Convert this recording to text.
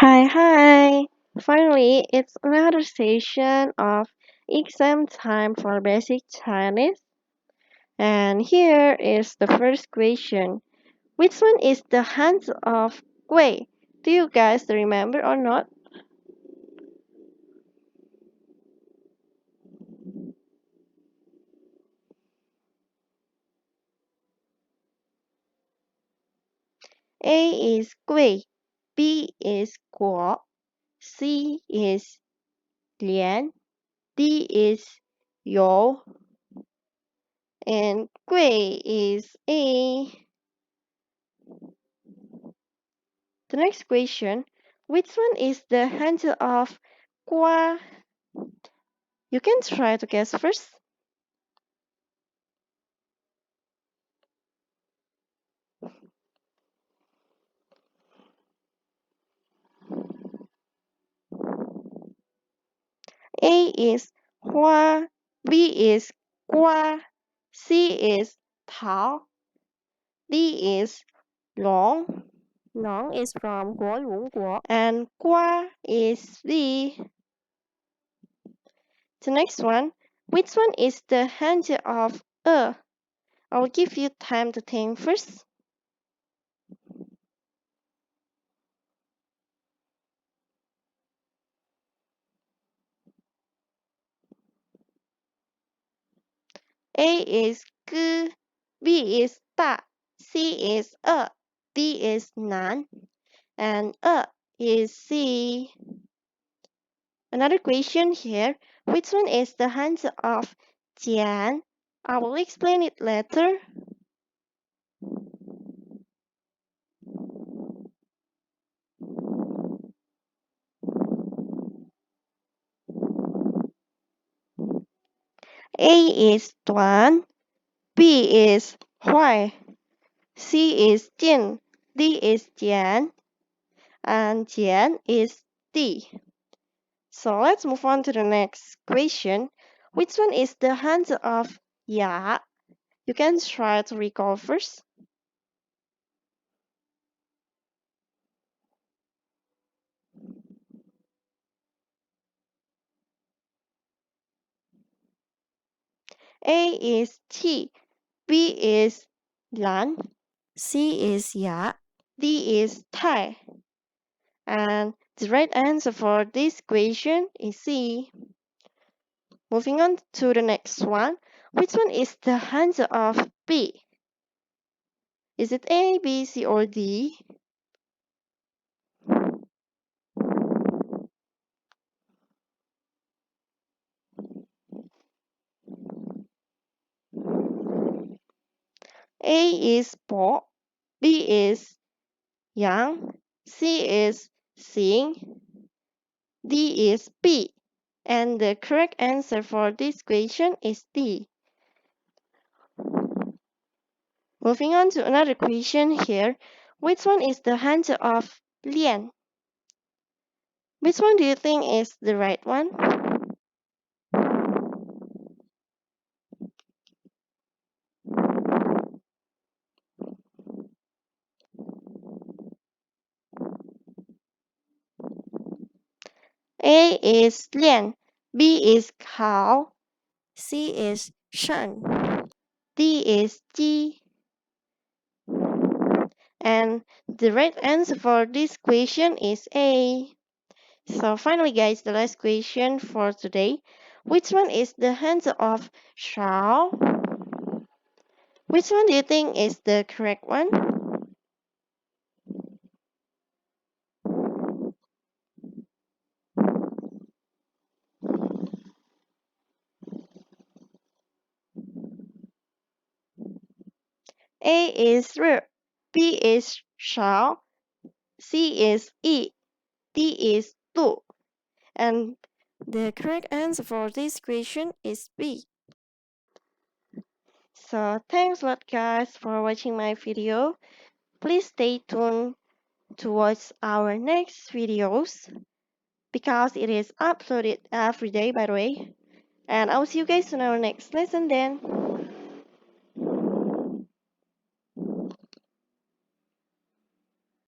Hi. Finally, it's another session of exam time for basic Chinese. And here is the first question. Which one is the hands of Gui? Do you guys remember or not? A is Gui, B is Guo, C is Lian, D is You, and Gui is A. The next question, which one is the handle of Gua? You can try to guess first. A is Hua, B is Gua, C is Tao, D is Long. Long is from Guo Lun Guo. And Gua is the. The next one, which one is the handle of I will give you time to think first. A is G, B is Da, C is D is Nan, and is C. Another question here, which one is the hands of Jian? I will explain it later. A is Duan, B is Huai, C is Jin, D is Jian, and Jian is D. So let's move on to the next question. Which one is the hands of Ya? You can try to recall first. A is Qi, B is Lan, C is Ya, D is Tai. And the right answer for this question is C. Moving on to the next one. Which one is the hands of B? Is it A, B, C, or D? A is Bo, B is Yang, C is Xing, D is B. And the correct answer for this question is D. Moving on to another question here. Which one is the hand of Lian? Which one do you think is the right one? A is Lian, B is Kao, C is Shen, D is Ji. And the right answer for this question is A. So finally guys, the last question for today. Which one is the hand of Shao? Which one do you think is the correct one? A is R, B is Shao, C is Yi, D is Du. And the correct answer for this question is B. So thanks a lot guys for watching my video. Please stay tuned to watch our next videos because it is uploaded every day by the way. And I'll see you guys in our next lesson then.